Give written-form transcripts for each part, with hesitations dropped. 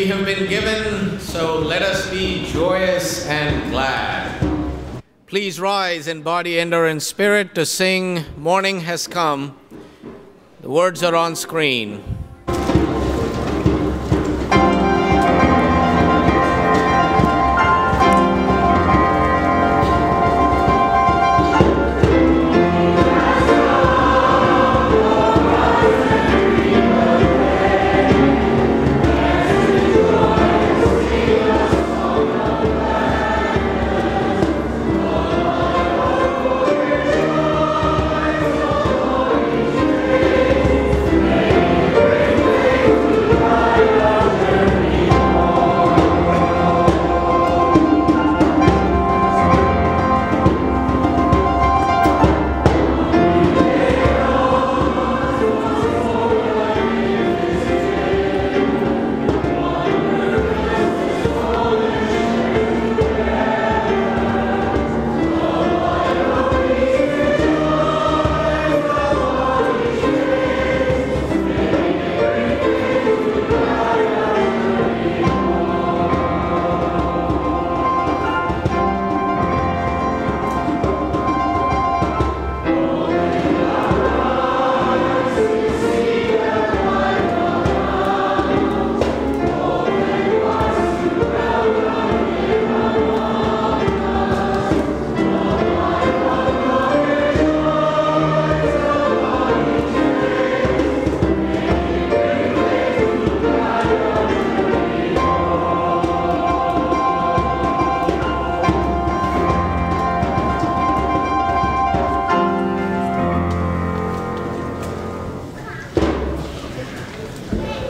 we have been given, so let us be joyous and glad. Please rise in body and or in spirit to sing Morning Has Come. The words are on screen.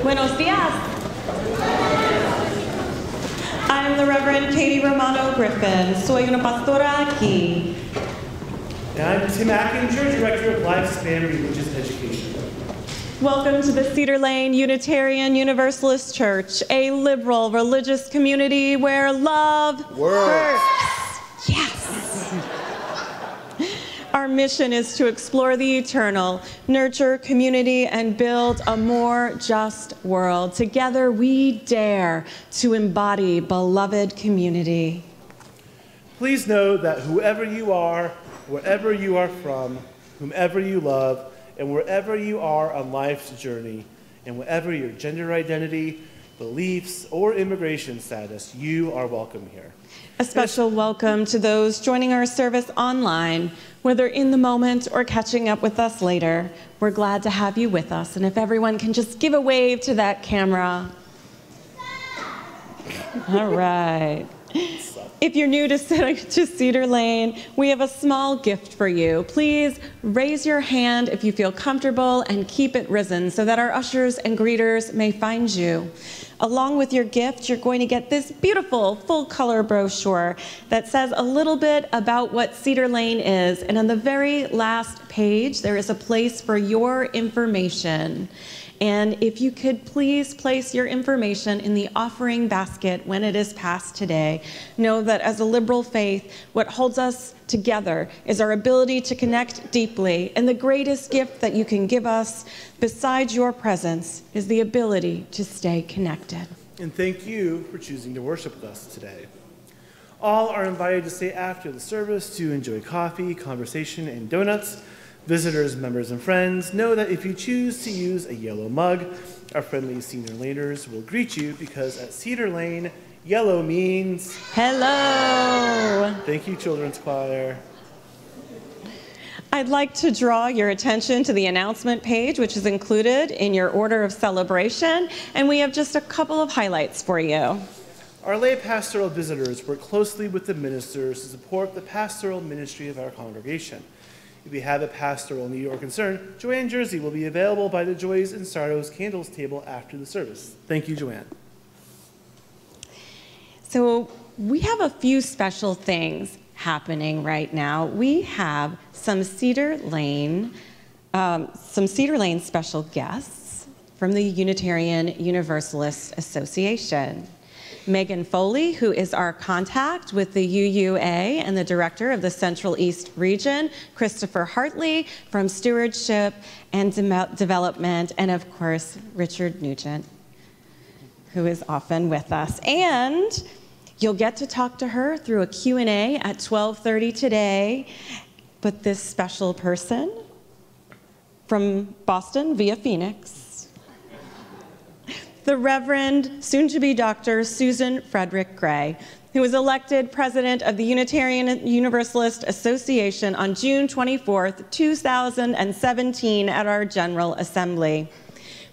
Buenos días. I'm the Reverend Katie Romano Griffin. Soy una pastora aquí. And I'm Tim Ackinger, Director of Lifespan Religious Education. Welcome to the Cedar Lane Unitarian Universalist Church, a liberal religious community where love works. Yes. Our mission is to explore the eternal, nurture community, and build a more just world. Together we dare to embody beloved community. Please know that whoever you are, wherever you are from, whomever you love, and wherever you are on life's journey, and whatever your gender identity, beliefs, or immigration status, you are welcome here. A special welcome to those joining our service online, whether in the moment or catching up with us later. We're glad to have you with us, and if everyone can just give a wave to that camera. All right. If you're new to Cedar Lane, we have a small gift for you. Please raise your hand if you feel comfortable and keep it risen so that our ushers and greeters may find you. Along with your gift, you're going to get this beautiful full-color brochure that says a little bit about what Cedar Lane is. And on the very last page, there is a place for your information. And if you could please place your information in the offering basket when it is passed today, know that as a liberal faith, what holds us together is our ability to connect deeply. And the greatest gift that you can give us, besides your presence, is the ability to stay connected. And thank you for choosing to worship with us today. All are invited to stay after the service to enjoy coffee, conversation, and donuts. Visitors, members, and friends, know that if you choose to use a yellow mug, our friendly senior laners will greet you because at Cedar Lane, yellow means hello. Thank you, Children's Choir. I'd like to draw your attention to the announcement page, which is included in your order of celebration, and we have just a couple of highlights for you. Our lay pastoral visitors work closely with the ministers to support the pastoral ministry of our congregation. If you have a pastoral need or concern, Joanne Jersey will be available by the Joys and Sorrows Candles table after the service. Thank you, Joanne. So we have a few special things happening right now. We have some Cedar Lane special guests from the Unitarian Universalist Association. Megan Foley, who is our contact with the UUA and the director of the Central East region, Christopher Hartley from Stewardship and Development, and of course, Richard Nugent. who is often with us. And you'll get to talk to her through a Q&A at 12:30 today. But this special person from Boston via Phoenix, the Reverend, soon-to-be Dr. Susan Frederick-Gray, who was elected president of the Unitarian Universalist Association on June 24th, 2017 at our General Assembly.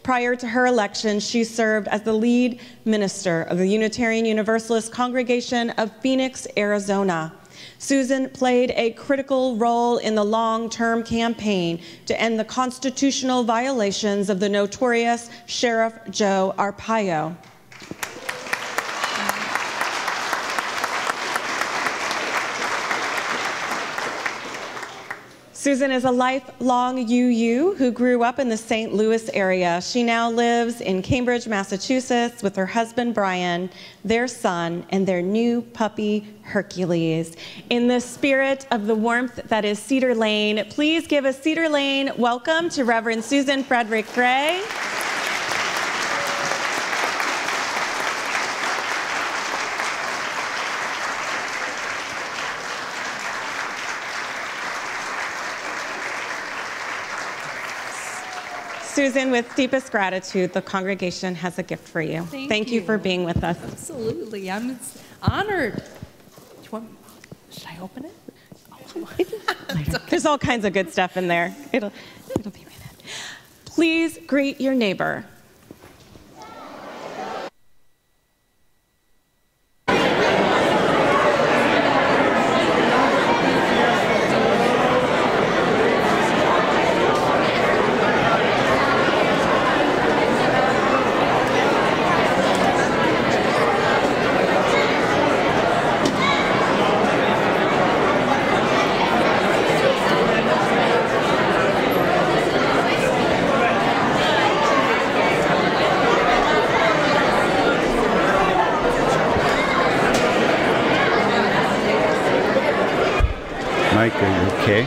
Prior to her election, she served as the lead minister of the Unitarian Universalist Congregation of Phoenix, Arizona. Susan played a critical role in the long-term campaign to end the constitutional violations of the notorious Sheriff Joe Arpaio. Susan is a lifelong UU who grew up in the St. Louis area. She now lives in Cambridge, Massachusetts with her husband, Brian, their son, and their new puppy, Hercules. In the spirit of the warmth that is Cedar Lane, please give a Cedar Lane welcome to Reverend Susan Frederick-Gray. Susan, with deepest gratitude, the congregation has a gift for you. Thank you for being with us. Absolutely. I'm honored. Should I open it? Oh. There's all kinds of good stuff in there. It'll be a minute. Please greet your neighbor. Mike, are you okay?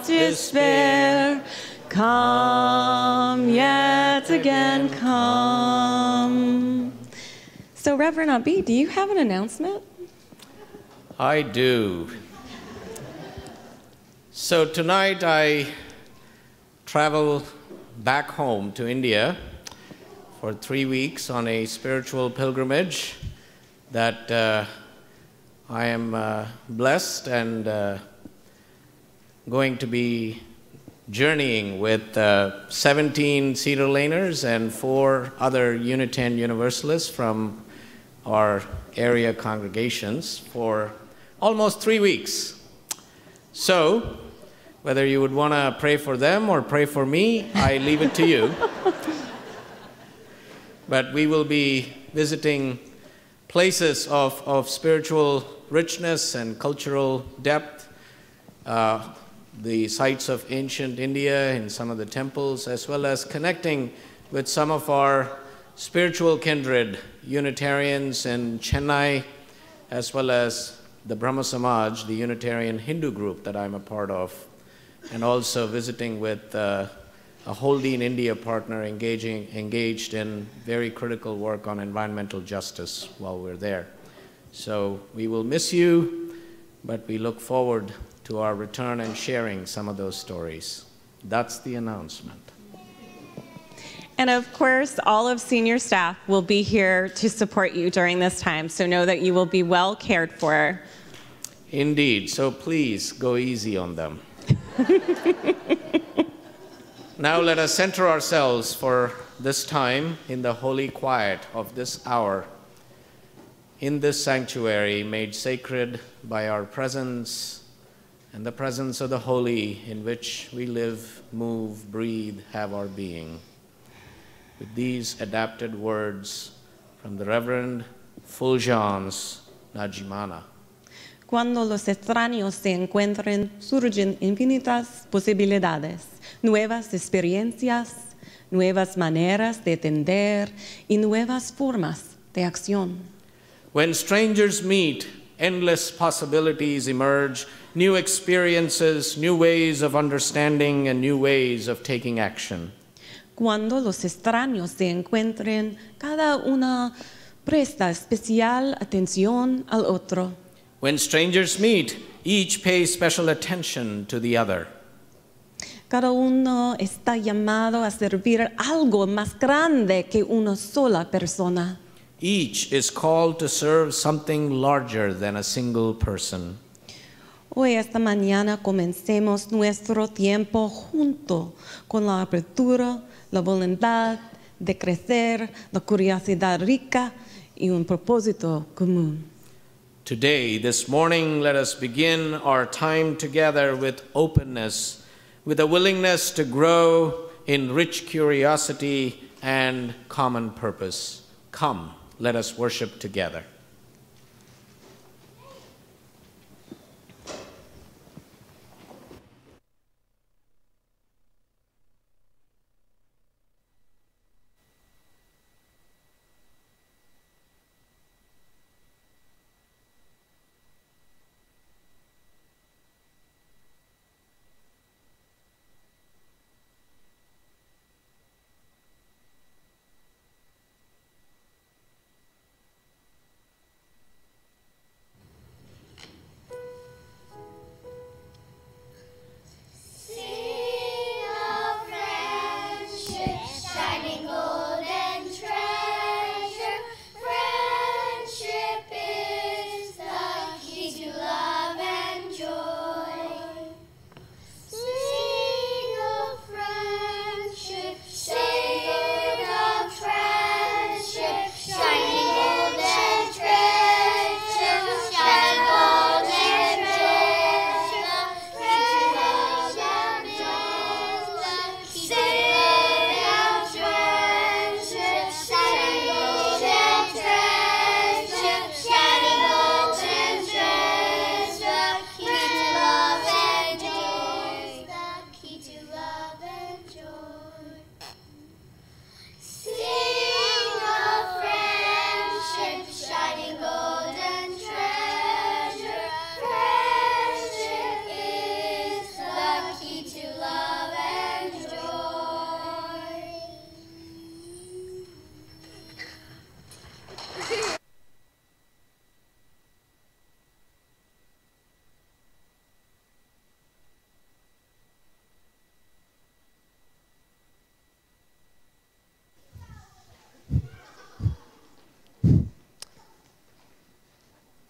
Despair, come yet again, come. So, Reverend Abi, do you have an announcement? I do. So tonight I travel back home to India for 3 weeks on a spiritual pilgrimage that I am blessed and going to be journeying with 17 Cedar Laners and 4 other Unitarian Universalists from our area congregations for almost 3 weeks. So, whether you would want to pray for them or pray for me, I leave it to you. But we will be visiting places of spiritual richness and cultural depth, the sites of ancient India in some of the temples, as well as connecting with some of our spiritual kindred Unitarians in Chennai, as well as the Brahma Samaj, the Unitarian Hindu group that I'm a part of, and also visiting with a Holdeen India partner engaged in very critical work on environmental justice while we're there. So we will miss you, but we look forward to our return and sharing some of those stories. That's the announcement. And of course, all of senior staff will be here to support you during this time, so know that you will be well cared for. Indeed, so please go easy on them. Now let us center ourselves for this time in the holy quiet of this hour, in this sanctuary made sacred by our presence and the presence of the holy in which we live, move, breathe, have our being. with these adapted words from the Reverend Fulgence Najimana. Cuando los extraños se encuentren, surgen infinitas posibilidades, nuevas experiencias, nuevas maneras de entender y nuevas formas de acción. When strangers meet, endless possibilities emerge, new experiences, new ways of understanding, and new ways of taking action. Cuando los extraños se encuentren, cada uno presta especial atención al otro. When strangers meet, each pays special attention to the other. Cada uno está llamado a servir algo más grande que una sola persona. Each is called to serve something larger than a single person. Hoy, esta mañana, comencemos nuestro tiempo junto con la apertura, la voluntad de crecer, la curiosidad rica y un propósito común. Today, this morning, let us begin our time together with openness, with a willingness to grow in rich curiosity and common purpose. Come, let us worship together.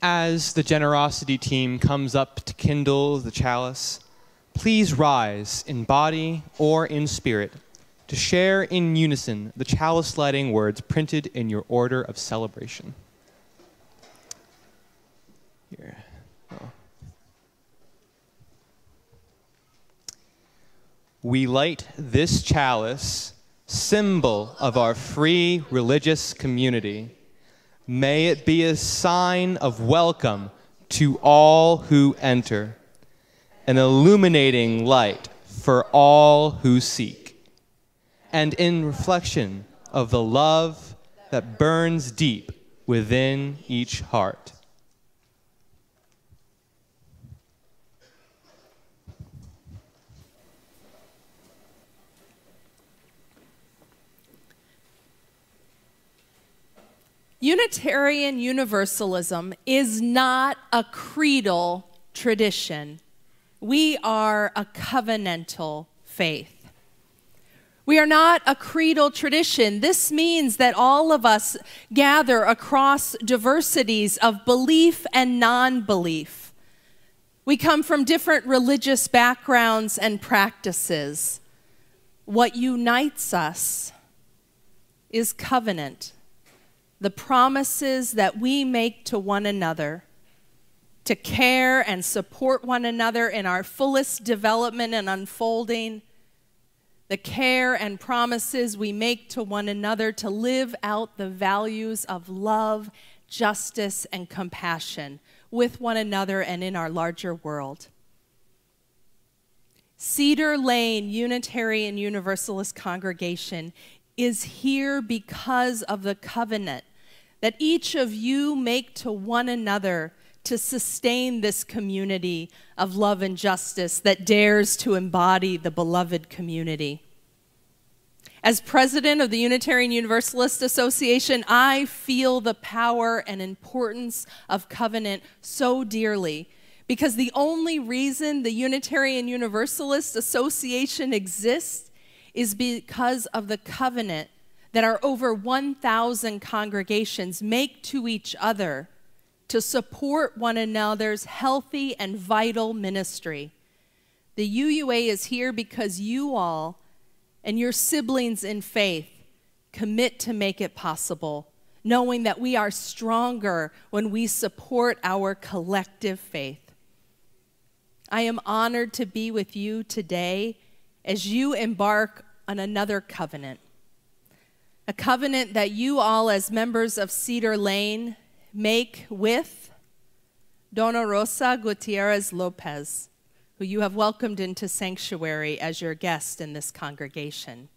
As the generosity team comes up to kindle the chalice, please rise in body or in spirit to share in unison the chalice lighting words printed in your order of celebration. Here. Oh. We light this chalice, symbol of our free religious community. May it be a sign of welcome to all who enter, an illuminating light for all who seek, and in reflection of the love that burns deep within each heart. Unitarian Universalism is not a creedal tradition. We are a covenantal faith. We are not a creedal tradition. This means that all of us gather across diversities of belief and non-belief. We come from different religious backgrounds and practices. What unites us is covenant. The promises that we make to one another to care and support one another in our fullest development and unfolding, the care and promises we make to one another to live out the values of love, justice, and compassion with one another and in our larger world. Cedar Lane Unitarian Universalist congregation is here because of the covenant that each of you make to one another to sustain this community of love and justice that dares to embody the beloved community. As president of the Unitarian Universalist Association, I feel the power and importance of covenant so dearly, because the only reason the Unitarian Universalist Association exists is because of the covenant that our over 1,000 congregations make to each other to support one another's healthy and vital ministry. The UUA is here because you all and your siblings in faith commit to make it possible, knowing that we are stronger when we support our collective faith. I am honored to be with you today as you embark on another covenant, a covenant that you all as members of Cedar Lane make with Dona Rosa Gutierrez Lopez, who you have welcomed into sanctuary as your guest in this congregation.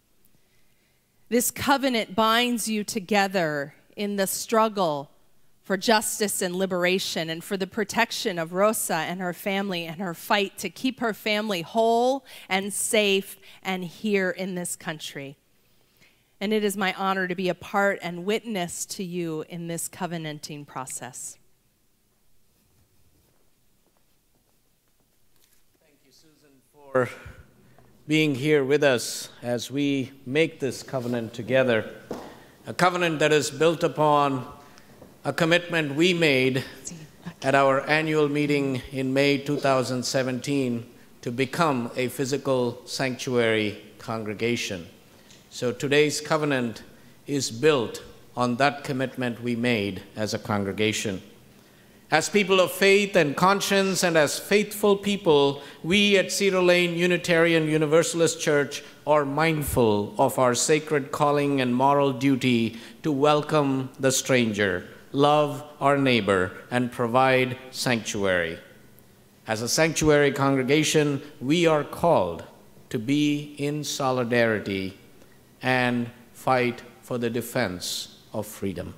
This covenant binds you together in the struggle for justice and liberation and for the protection of Rosa and her family and her fight to keep her family whole and safe and here in this country. And it is my honor to be a part and witness to you in this covenanting process. Thank you, Susan, for being here with us as we make this covenant together, a covenant that is built upon a commitment we made at our annual meeting in May 2017 to become a physical sanctuary congregation. So today's covenant is built on that commitment we made as a congregation. As people of faith and conscience and as faithful people, we at Cedar Lane Unitarian Universalist Church are mindful of our sacred calling and moral duty to welcome the stranger, love our neighbor, and provide sanctuary. As a sanctuary congregation, we are called to be in solidarity and fight for the defense of freedom.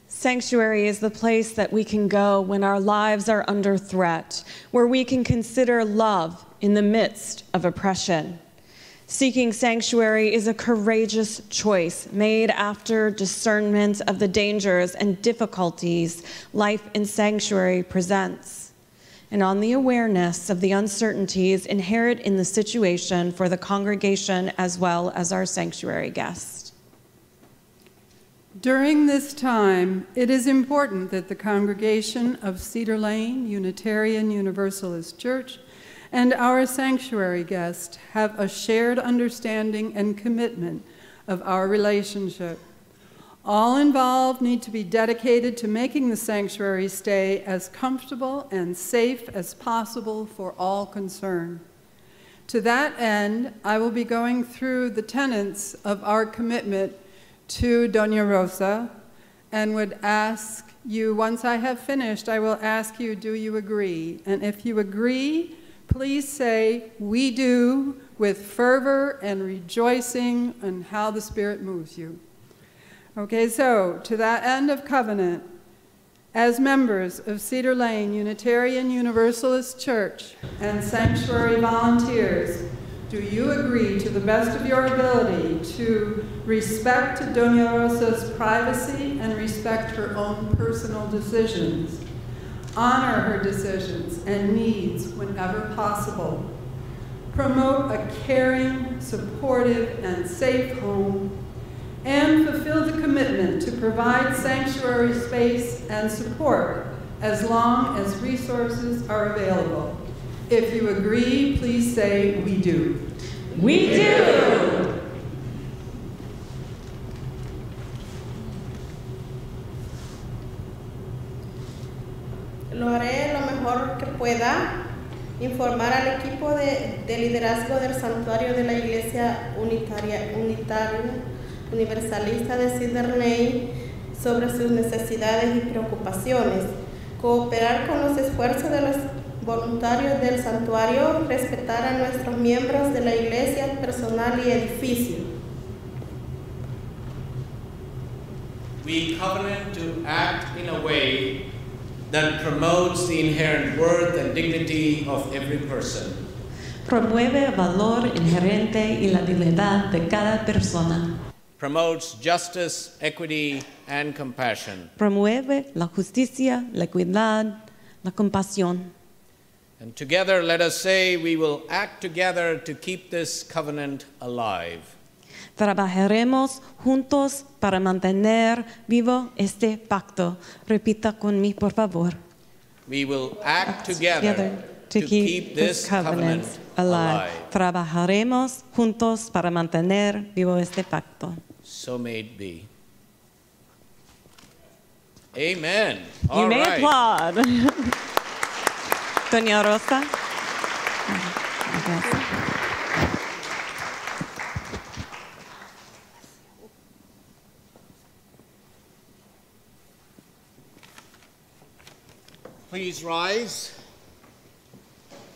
Sanctuary is the place that we can go when our lives are under threat, where we can consider love in the midst of oppression. Seeking sanctuary is a courageous choice made after discernment of the dangers and difficulties life in sanctuary presents, and on the awareness of the uncertainties inherent in the situation for the congregation as well as our sanctuary guests. During this time, it is important that the congregation of Cedar Lane Unitarian Universalist Church and our sanctuary guests have a shared understanding and commitment of our relationship. All involved need to be dedicated to making the sanctuary stay as comfortable and safe as possible for all concerned. To that end, I will be going through the tenets of our commitment to Doña Rosa and would ask you, once I have finished, I will ask you, do you agree? And if you agree, please say, we do, with fervor and rejoicing in how the Spirit moves you. Okay, so to that end of covenant, as members of Cedar Lane Unitarian Universalist Church and sanctuary volunteers, do you agree to the best of your ability to respect Doña Rosa's privacy and respect her own personal decisions, honor her decisions and needs whenever possible, promote a caring, supportive, and safe home, and fulfill the commitment to provide sanctuary space and support as long as resources are available? If you agree, please say, we do. We do! Lo haré lo mejor que pueda informar al equipo de liderazgo del santuario de la Iglesia Universalista de Cedar Lane sobre sus necesidades y preocupaciones, cooperar con los esfuerzos de los voluntarios del santuario, respetar a nuestros miembros de la iglesia, personal y edificio. We covenant to act in a way that promotes the inherent worth and dignity of every person. Promueve el valor inherente y la dignidad de cada persona. Promotes justice, equity, and compassion. Promueve la justicia, la equidad, la compasión. And together, let us say, we will act together to keep this covenant alive. Trabajaremos juntos para mantener vivo este pacto. Repita conmigo, por favor. We will act together to keep this covenant alive. Trabajaremos juntos para mantener vivo este pacto. So may it be. Amen. You may applaud. Doña Rosa. Please rise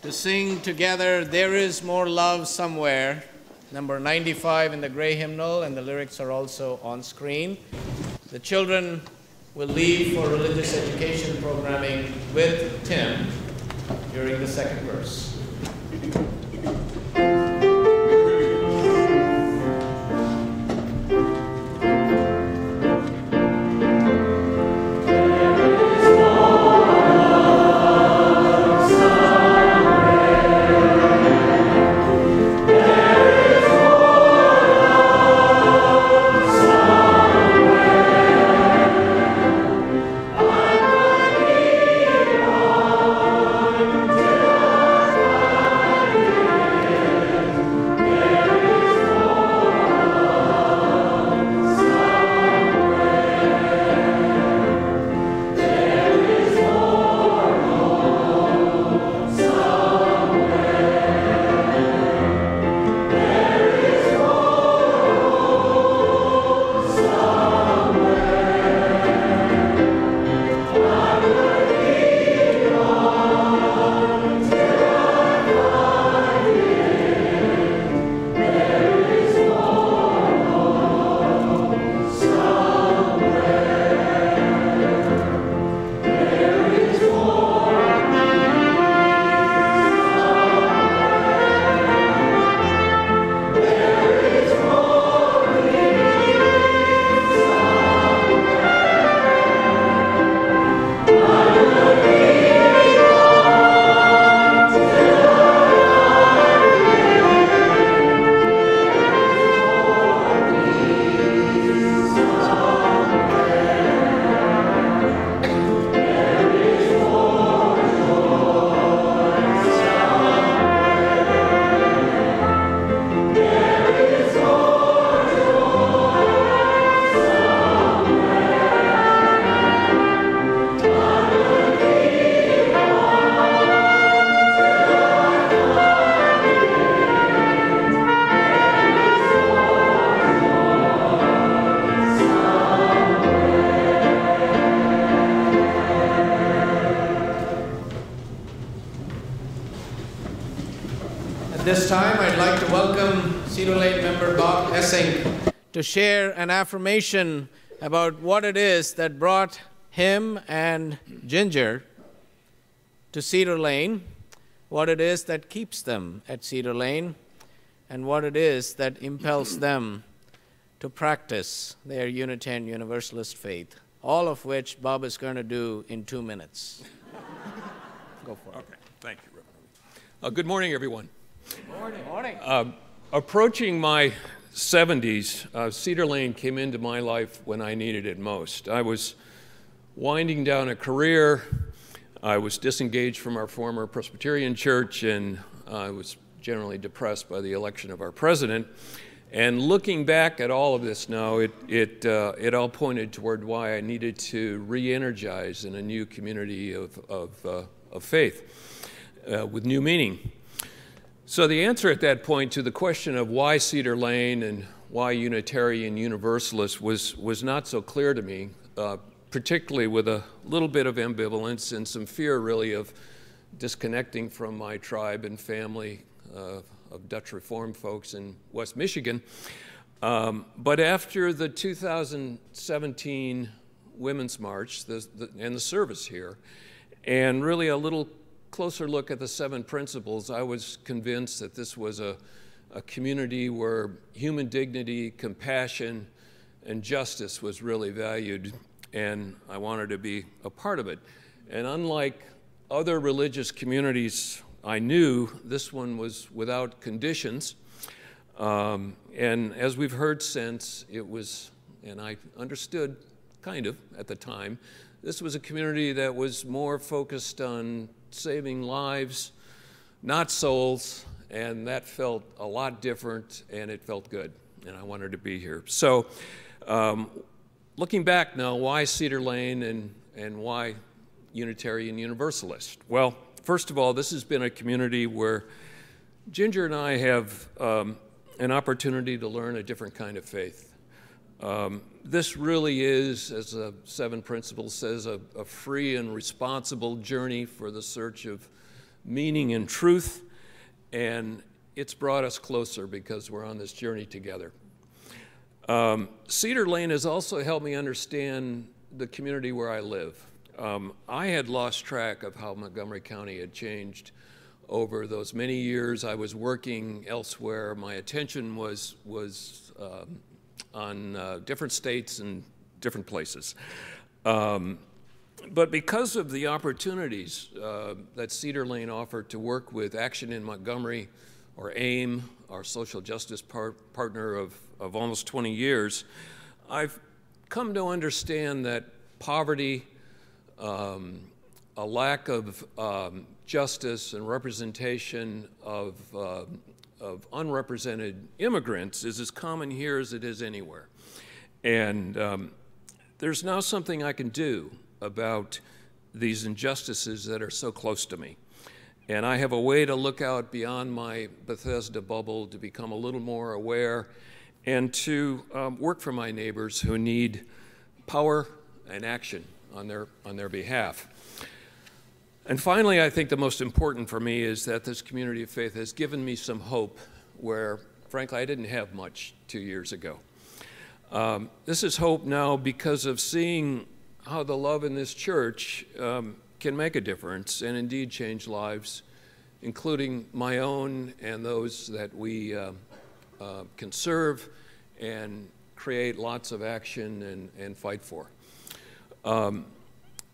to sing together, There Is More Love Somewhere, number 95 in the Gray hymnal, and the lyrics are also on screen. The children will leave for religious education programming with Tim during the second verse. At this time, I'd like to welcome Cedar Lane member Bob Essing to share an affirmation about what it is that brought him and Ginger to Cedar Lane, what it is that keeps them at Cedar Lane, and what it is that impels them to practice their Unitarian Universalist faith, all of which Bob is going to do in 2 minutes. Go for it. Okay, thank you, Reverend. Good morning, everyone. Good morning. Approaching my 70s, Cedar Lane came into my life when I needed it most. I was winding down a career. I was disengaged from our former Presbyterian church, and I was generally depressed by the election of our president. And looking back at all of this now, it all pointed toward why I needed to re-energize in a new community of faith. with new meaning. So the answer at that point to the question of why Cedar Lane and why Unitarian Universalist was not so clear to me, particularly with a little bit of ambivalence and some fear really of disconnecting from my tribe and family of Dutch Reformed folks in West Michigan. But after the 2017 Women's March and the service here, and really a little closer look at the 7 principles, I was convinced that this was a community where human dignity, compassion, and justice was really valued, and I wanted to be a part of it. And unlike other religious communities I knew, this one was without conditions. And as we've heard since, it was, and I understood kind of at the time, this was a community that was more focused on saving lives, not souls, and that felt a lot different, and it felt good, and I wanted to be here. So looking back now, why Cedar Lane and why Unitarian Universalist? Well, first of all, this has been a community where Ginger and I have an opportunity to learn a different kind of faith. This really is, as the 7 principles says, a free and responsible journey for the search of meaning and truth, and it's brought us closer because we're on this journey together. Cedar Lane has also helped me understand the community where I live. I had lost track of how Montgomery County had changed over those many years. I was working elsewhere. My attention was on different states and different places. But because of the opportunities that Cedar Lane offered to work with Action in Montgomery, or AIM, our social justice partner of almost 20 years, I've come to understand that poverty, a lack of justice and representation of unrepresented immigrants is as common here as it is anywhere. And there's now something I can do about these injustices that are so close to me. And I have a way to look out beyond my Bethesda bubble to become a little more aware and to work for my neighbors who need power and action on their behalf. And finally, I think the most important for me is that this community of faith has given me some hope where, frankly, I didn't have much 2 years ago. This is hope now because of seeing how the love in this church can make a difference and indeed change lives, including my own and those that we can serve and create lots of action and fight for.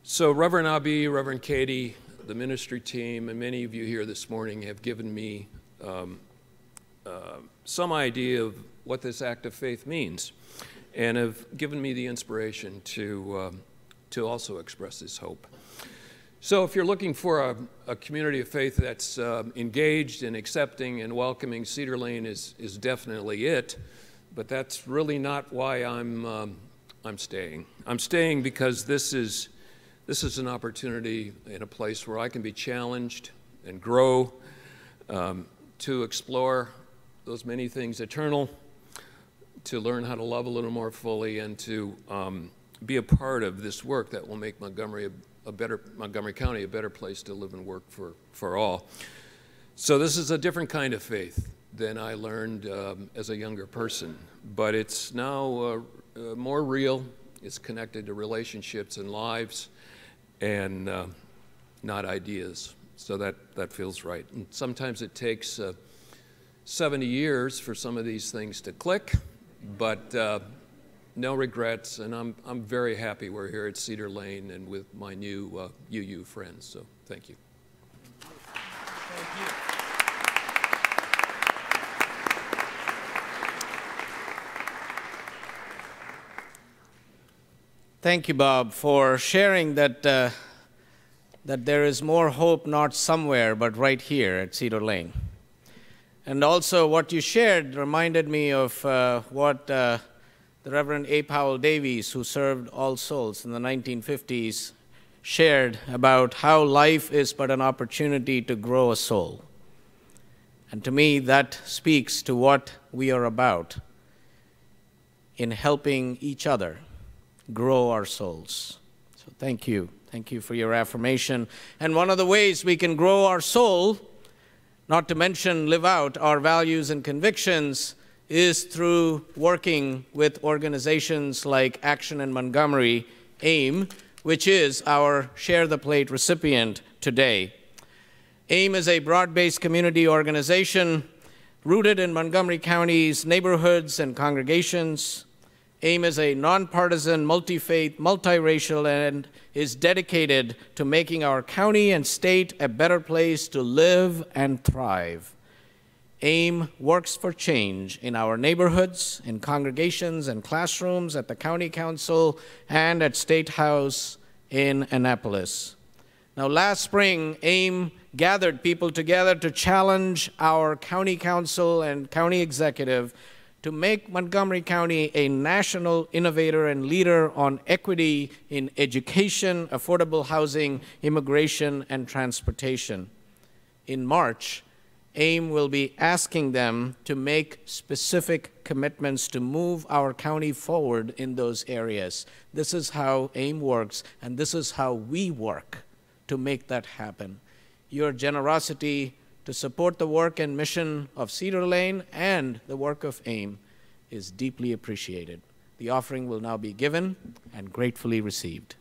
So Reverend Abi, Reverend Katie, the ministry team, and many of you here this morning have given me some idea of what this act of faith means and have given me the inspiration to also express this hope. So if you're looking for a community of faith that's engaged and accepting and welcoming, Cedar Lane is definitely it, but that's really not why I'm staying. I'm staying because this is an opportunity in a place where I can be challenged and grow, to explore those many things eternal, to learn how to love a little more fully, and to be a part of this work that will make Montgomery County a better place to live and work for all. So this is a different kind of faith than I learned as a younger person, but it's now more real. It's connected to relationships and lives, and not ideas. So that feels right. And sometimes it takes 70 years for some of these things to click, but no regrets, and I'm very happy we're here at Cedar Lane and with my new UU friends, so thank you. Thank you. Thank you, Bob, for sharing that that there is more hope not somewhere but right here at Cedar Lane. And also what you shared reminded me of what the Reverend A. Powell Davies, who served All Souls in the 1950s, shared about how life is but an opportunity to grow a soul. And to me, that speaks to what we are about in helping each other grow our souls. So thank you. Thank you for your affirmation. And one of the ways we can grow our soul, not to mention live out our values and convictions, is through working with organizations like Action in Montgomery, AIM, which is our Share the Plate recipient today. AIM is a broad-based community organization rooted in Montgomery County's neighborhoods and congregations. AIM is a nonpartisan, multi-faith, multiracial, and is dedicated to making our county and state a better place to live and thrive. AIM works for change in our neighborhoods, in congregations and classrooms, at the county council, and at State House in Annapolis. Now, last spring, AIM gathered people together to challenge our county council and county executive to make Montgomery County a national innovator and leader on equity in education, affordable housing, immigration, and transportation. In March, AIM will be asking them to make specific commitments to move our county forward in those areas. This is how AIM works, and this is how we work to make that happen. Your generosity to support the work and mission of Cedar Lane and the work of AIM is deeply appreciated. The offering will now be given and gratefully received.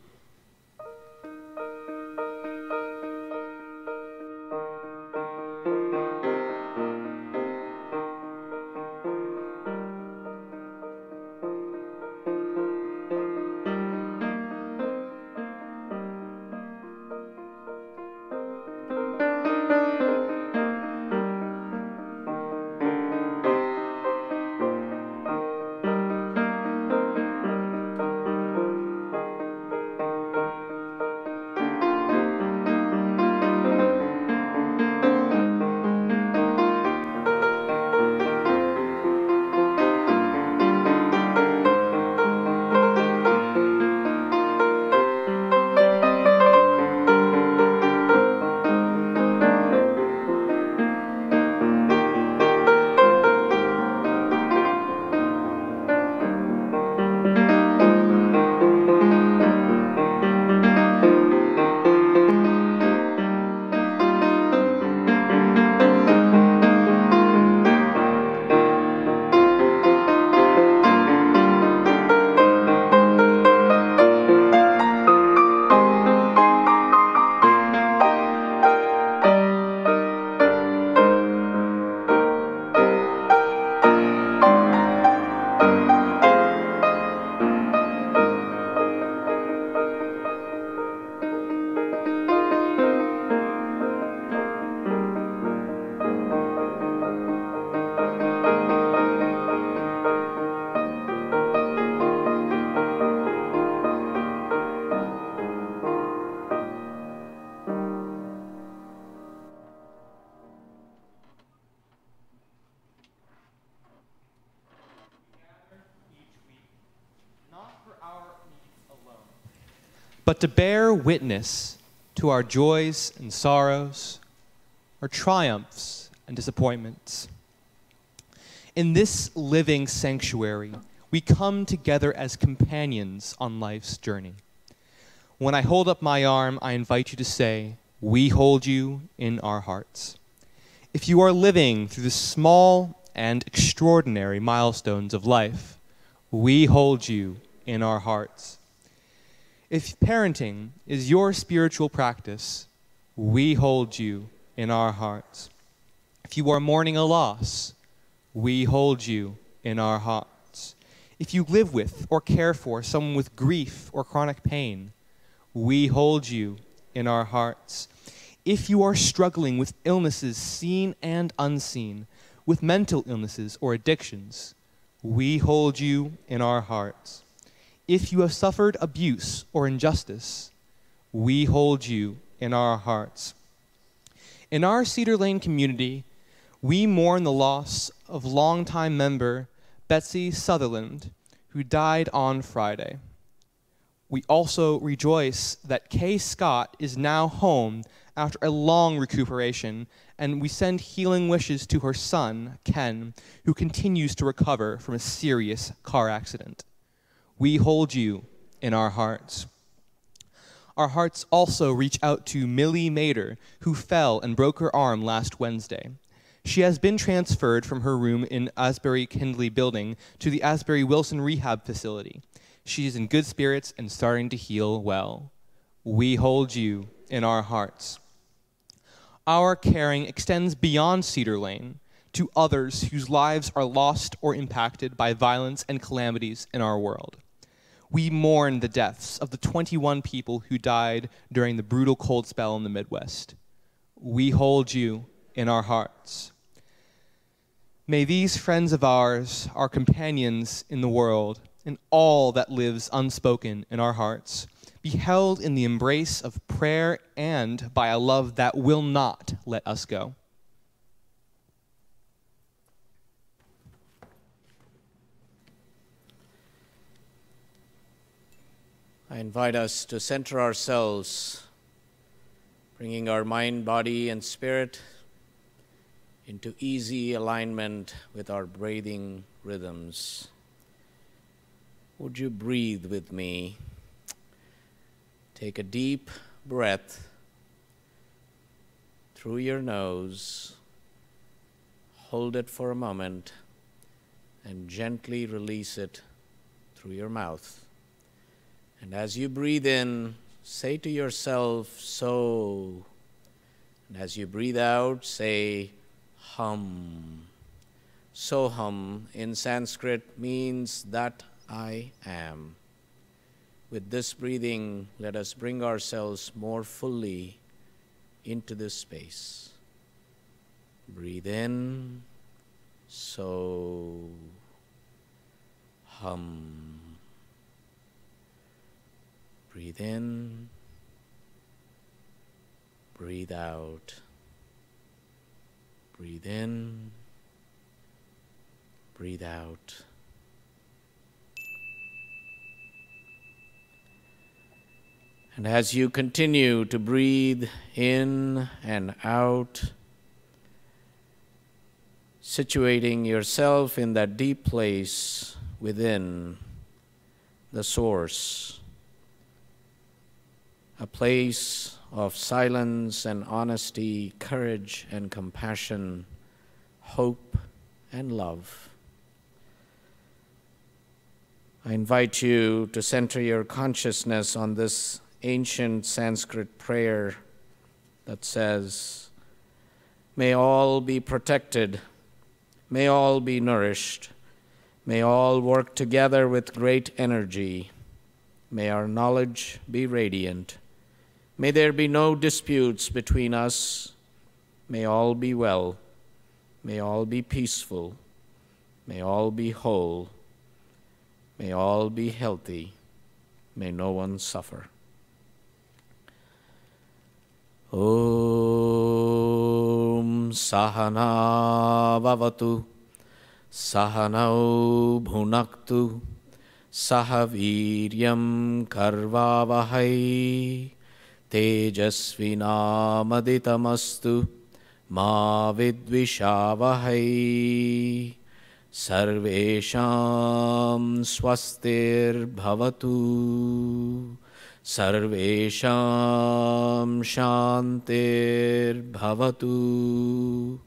but to bear witness to our joys and sorrows, our triumphs and disappointments. In this living sanctuary, we come together as companions on life's journey. When I hold up my arm, I invite you to say, "We hold you in our hearts." If you are living through the small and extraordinary milestones of life, we hold you in our hearts. If parenting is your spiritual practice, we hold you in our hearts. If you are mourning a loss, we hold you in our hearts. If you live with or care for someone with grief or chronic pain, we hold you in our hearts. If you are struggling with illnesses seen and unseen, with mental illnesses or addictions, we hold you in our hearts. If you have suffered abuse or injustice, we hold you in our hearts. In our Cedar Lane community, we mourn the loss of longtime member Betsy Sutherland, who died on Friday. We also rejoice that Kay Scott is now home after a long recuperation, and we send healing wishes to her son, Ken, who continues to recover from a serious car accident. We hold you in our hearts. Our hearts also reach out to Millie Mader, who fell and broke her arm last Wednesday. She has been transferred from her room in Asbury Kindley Building to the Asbury Wilson Rehab Facility. She is in good spirits and starting to heal well. We hold you in our hearts. Our caring extends beyond Cedar Lane to others whose lives are lost or impacted by violence and calamities in our world. We mourn the deaths of the 21 people who died during the brutal cold spell in the Midwest. We hold you in our hearts. May these friends of ours, our companions in the world, and all that lives unspoken in our hearts, be held in the embrace of prayer and by a love that will not let us go. I invite us to center ourselves, bringing our mind, body, and spirit into easy alignment with our breathing rhythms. Would you breathe with me? Take a deep breath through your nose, hold it for a moment, and gently release it through your mouth. And as you breathe in, say to yourself, so. And as you breathe out, say, hum. Soham in Sanskrit means that I am. With this breathing, let us bring ourselves more fully into this space. Breathe in, so, hum. Breathe in, breathe out. Breathe in, breathe out. And as you continue to breathe in and out, situating yourself in that deep place within the source, a place of silence and honesty, courage and compassion, hope and love. I invite you to center your consciousness on this ancient Sanskrit prayer that says, may all be protected, may all be nourished, may all work together with great energy, may our knowledge be radiant, may there be no disputes between us, may all be well, may all be peaceful, may all be whole, may all be healthy, may no one suffer. Om Sahana Vavatu Sahanau Bhunaktu Sahaviryam Karvavahai Tejasvinamaditamastु Ma Vidvishavahai Sarvesham Swastir Bhavatu Sarvesham Shantir Bhavatu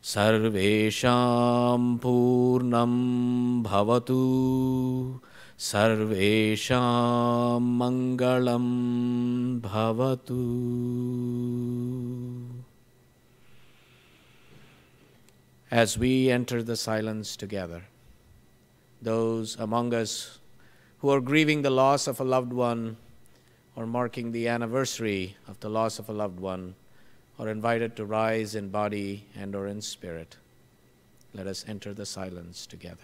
Sarvesham Purnam Bhavatu Sarvesham Mangalam Bhavatu. As we enter the silence together, those among us who are grieving the loss of a loved one or marking the anniversary of the loss of a loved one are invited to rise in body and or in spirit. Let us enter the silence together.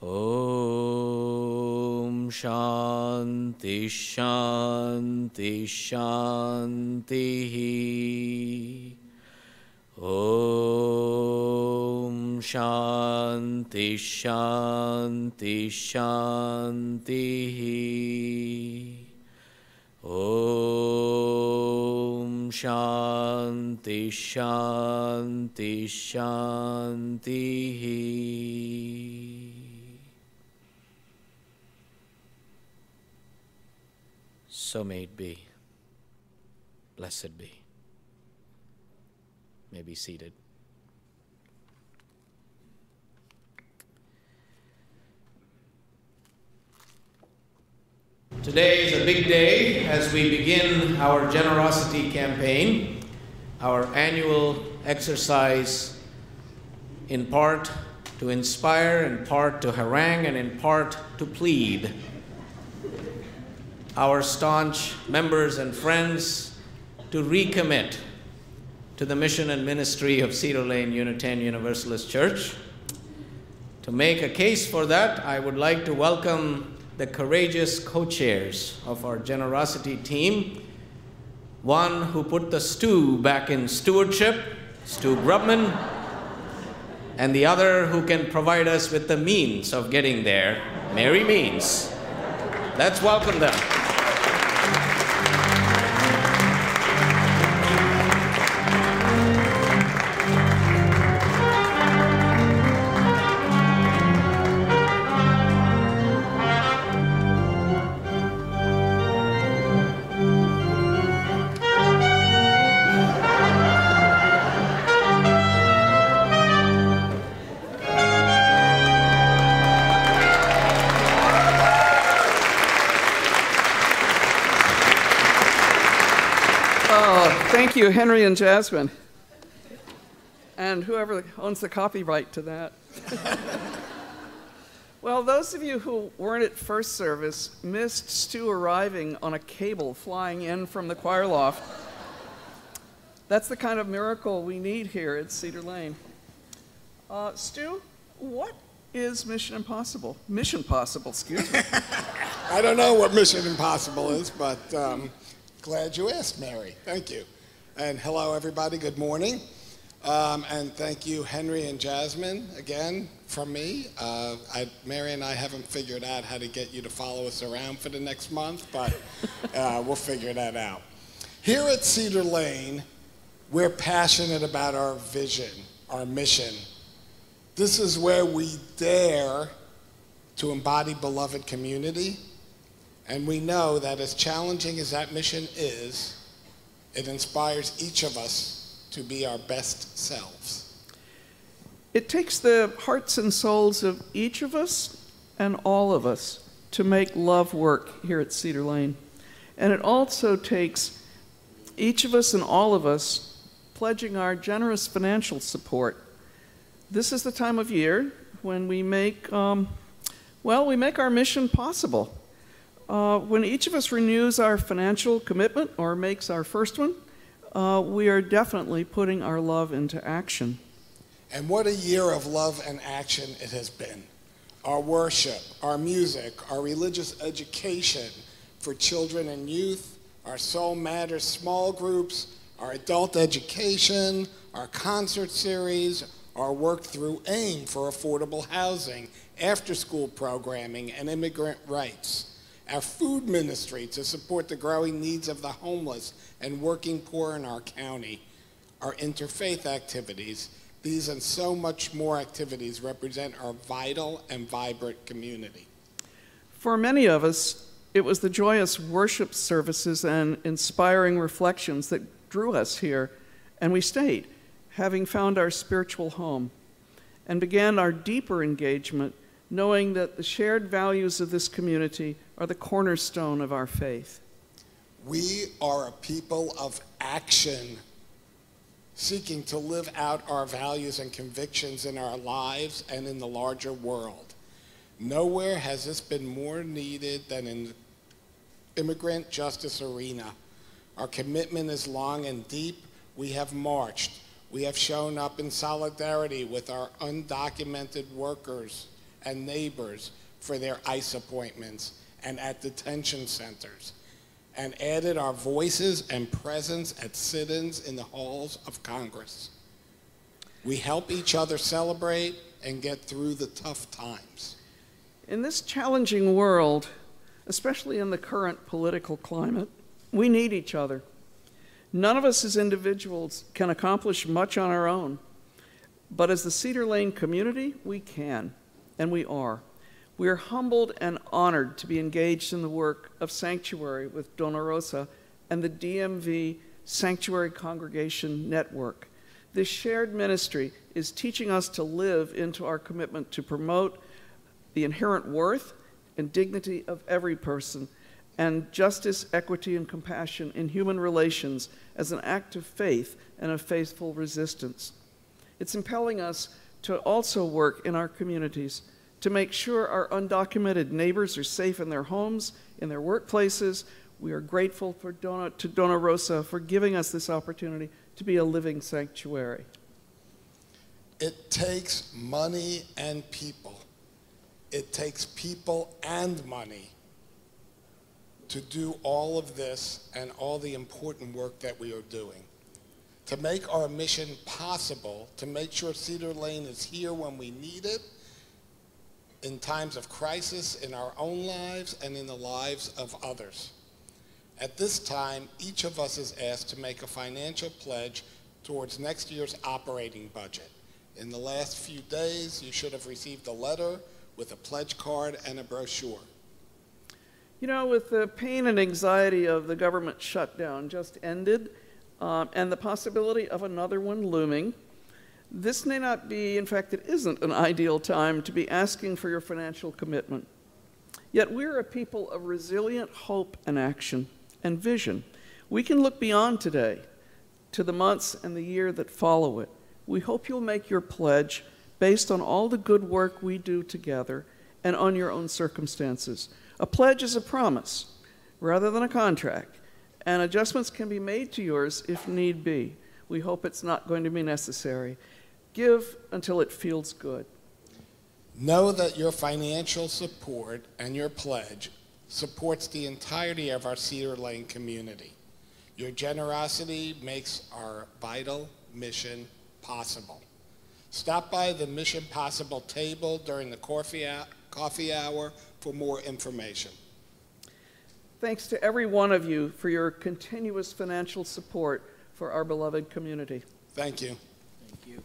Om Shanti Shanti Shanti. Om Shanti Shanti Shanti. Om Shanti Shanti Shanti. So may it be. Blessed be. May be seated. Today is a big day as we begin our generosity campaign, our annual exercise in part to inspire, in part to harangue, and in part to plead our staunch members and friends to recommit to the mission and ministry of Cedar Lane Unitarian Universalist Church. To make a case for that, I would like to welcome the courageous co-chairs of our generosity team, one who put the stew back in stewardship, Stu Grubman, and the other who can provide us with the means of getting there, Mary Means. Let's welcome them. Thank you, Henry and Jasmine, and whoever owns the copyright to that. Well, those of you who weren't at first service missed Stu arriving on a cable flying in from the choir loft. That's the kind of miracle we need here at Cedar Lane. Stu, what is Mission Impossible? Mission Possible, excuse me. I don't know what Mission Impossible is, but glad you asked, Mary. Thank you. And hello, everybody. Good morning. And thank you, Henry and Jasmine, again, from me. Mary and I haven't figured out how to get you to follow us around for the next month, but we'll figure that out. Here at Cedar Lane, we're passionate about our vision, our mission. This is where we dare to embody beloved community, and we know that as challenging as that mission is, it inspires each of us to be our best selves. It takes the hearts and souls of each of us and all of us to make love work here at Cedar Lane. And it also takes each of us and all of us pledging our generous financial support. This is the time of year when we make, we make our mission possible. When each of us renews our financial commitment or makes our first one, we are definitely putting our love into action. And what a year of love and action it has been. Our worship, our music, our religious education for children and youth, our Soul Matters small groups, our adult education, our concert series, our work through AIM for affordable housing, after-school programming, and immigrant rights. Our food ministry to support the growing needs of the homeless and working poor in our county, our interfaith activities, these and so much more activities represent our vital and vibrant community. For many of us, it was the joyous worship services and inspiring reflections that drew us here, and we stayed, having found our spiritual home, and began our deeper engagement, knowing that the shared values of this community are the cornerstone of our faith. We are a people of action, seeking to live out our values and convictions in our lives and in the larger world. Nowhere has this been more needed than in the immigrant justice arena. Our commitment is long and deep. We have marched. We have shown up in solidarity with our undocumented workers and neighbors for their ICE appointments and at detention centers, and added our voices and presence at sit-ins in the halls of Congress. We help each other celebrate and get through the tough times. In this challenging world, especially in the current political climate, we need each other. None of us as individuals can accomplish much on our own, but as the Cedar Lane community, we can, and we are. We are humbled and honored to be engaged in the work of Sanctuary with Dona Rosa and the DMV Sanctuary Congregation Network. This shared ministry is teaching us to live into our commitment to promote the inherent worth and dignity of every person, and justice, equity, and compassion in human relations as an act of faith and of faithful resistance. It's impelling us to also work in our communities to make sure our undocumented neighbors are safe in their homes, in their workplaces. We are grateful to Dona Rosa for giving us this opportunity to be a living sanctuary. It takes money and people. It takes people and money to do all of this and all the important work that we are doing. To make our mission possible, to make sure Cedar Lane is here when we need it, in times of crisis in our own lives and in the lives of others. At this time, each of us is asked to make a financial pledge towards next year's operating budget. In the last few days, you should have received a letter with a pledge card and a brochure. You know, with the pain and anxiety of the government shutdown just ended, and the possibility of another one looming, this may not be, in fact, it isn't an ideal time to be asking for your financial commitment. Yet we're a people of resilient hope and action and vision. We can look beyond today to the months and the year that follow it. We hope you'll make your pledge based on all the good work we do together and on your own circumstances. A pledge is a promise rather than a contract, and adjustments can be made to yours if need be. We hope it's not going to be necessary. Give until it feels good. Know that your financial support and your pledge supports the entirety of our Cedar Lane community. Your generosity makes our vital mission possible. Stop by the Mission Possible table during the coffee hour for more information. Thanks to every one of you for your continuous financial support for our beloved community. Thank you. Thank you.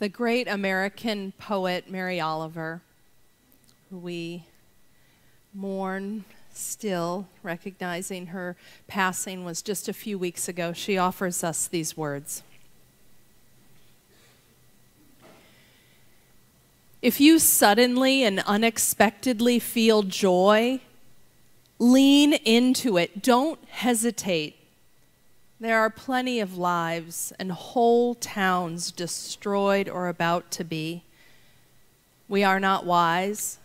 The great American poet Mary Oliver, who we mourn still, recognizing her passing was just a few weeks ago, she offers us these words. If you suddenly and unexpectedly feel joy, lean into it. Don't hesitate. There are plenty of lives and whole towns destroyed or about to be. We are not wise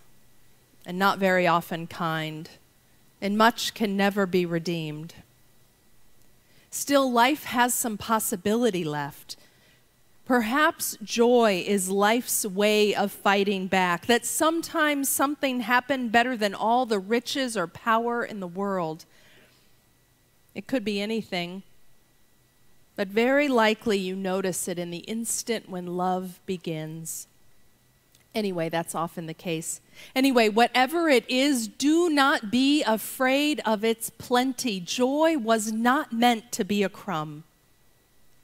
and not very often kind, and much can never be redeemed. Still, life has some possibility left. Perhaps joy is life's way of fighting back, that sometimes something happened better than all the riches or power in the world. It could be anything, but very likely you notice it in the instant when love begins. Anyway, that's often the case. Anyway, whatever it is, do not be afraid of its plenty. Joy was not meant to be a crumb.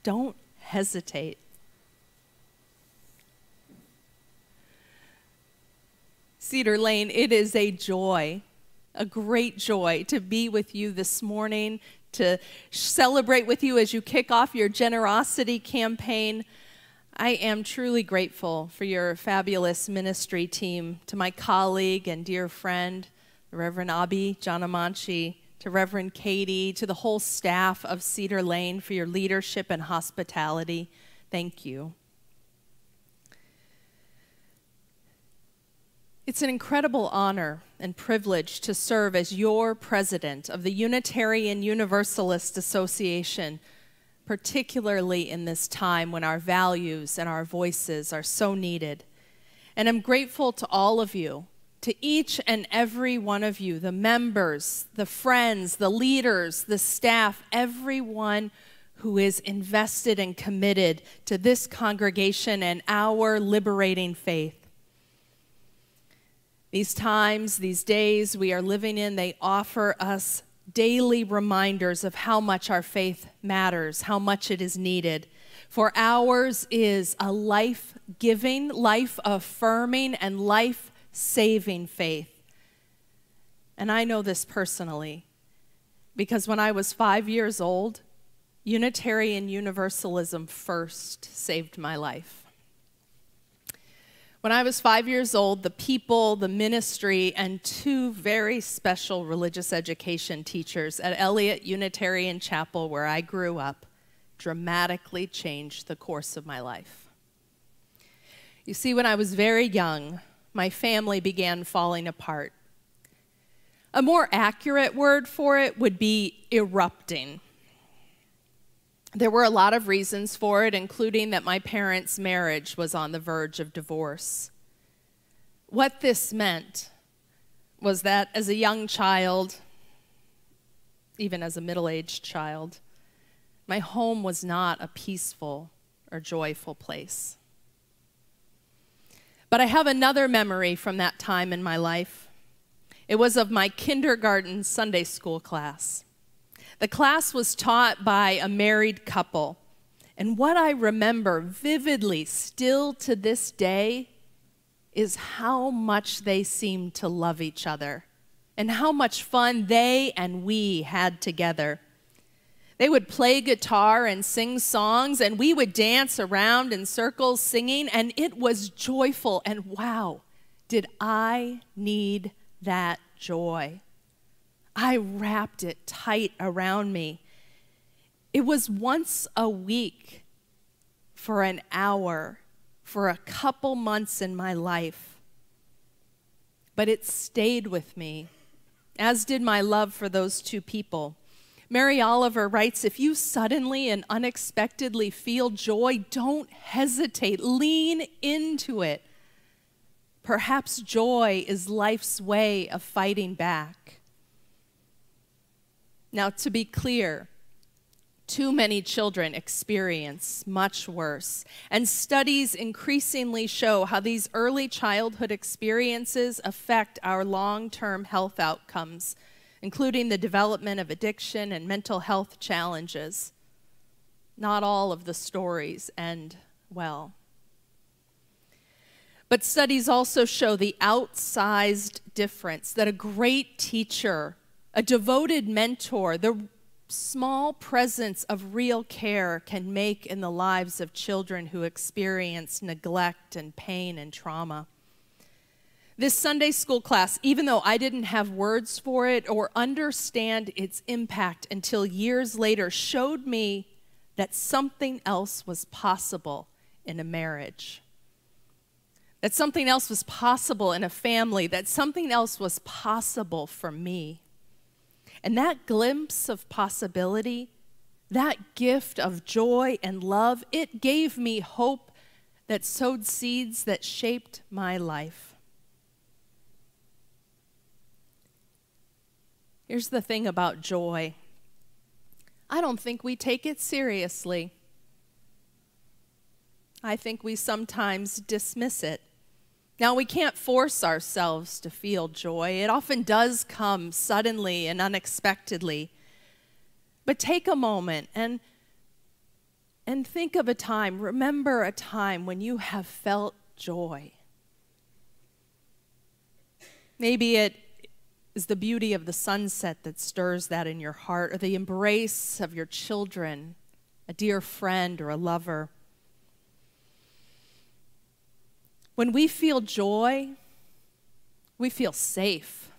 Don't hesitate. Cedar Lane, it is a joy, a great joy to be with you this morning, to celebrate with you as you kick off your generosity campaign. I am truly grateful for your fabulous ministry team, to my colleague and dear friend, the Reverend Abi Janamanchi, to Reverend Katie, to the whole staff of Cedar Lane for your leadership and hospitality. Thank you. It's an incredible honor and privilege to serve as your president of the Unitarian Universalist Association, particularly in this time when our values and our voices are so needed. And I'm grateful to all of you, to each and every one of you, the members, the friends, the leaders, the staff, everyone who is invested and committed to this congregation and our liberating faith. These times, these days we are living in, they offer us daily reminders of how much our faith matters, how much it is needed. For ours is a life-giving, life-affirming, and life-saving faith. And I know this personally, because when I was 5 years old, Unitarian Universalism first saved my life. When I was 5 years old, the people, the ministry, and two very special religious education teachers at Elliott Unitarian Chapel, where I grew up, dramatically changed the course of my life. You see, when I was very young, my family began falling apart. A more accurate word for it would be erupting. There were a lot of reasons for it, including that my parents' marriage was on the verge of divorce. What this meant was that as a young child, even as a middle-aged child, my home was not a peaceful or joyful place. But I have another memory from that time in my life. It was of my kindergarten Sunday school class. The class was taught by a married couple, and what I remember vividly still to this day is how much they seemed to love each other and how much fun they and we had together. They would play guitar and sing songs, and we would dance around in circles singing, and it was joyful, and wow, did I need that joy. I wrapped it tight around me. It was once a week for an hour for a couple months in my life. But it stayed with me, as did my love for those two people. Mary Oliver writes, if you suddenly and unexpectedly feel joy, don't hesitate. Lean into it. Perhaps joy is life's way of fighting back. Now, to be clear, too many children experience much worse, and studies increasingly show how these early childhood experiences affect our long-term health outcomes, including the development of addiction and mental health challenges. Not all of the stories end well. But studies also show the outsized difference that a great teacher, a devoted mentor, the small presence of real care can make in the lives of children who experience neglect and pain and trauma. This Sunday school class, even though I didn't have words for it or understand its impact until years later, showed me that something else was possible in a marriage, that something else was possible in a family, that something else was possible for me. And that glimpse of possibility, that gift of joy and love, it gave me hope that sowed seeds that shaped my life. Here's the thing about joy. I don't think we take it seriously. I think we sometimes dismiss it. Now, we can't force ourselves to feel joy. It often does come suddenly and unexpectedly. But take a moment and think of a time, remember a time when you have felt joy. Maybe it is the beauty of the sunset that stirs that in your heart, or the embrace of your children, a dear friend, or a lover. When we feel joy, we feel safe.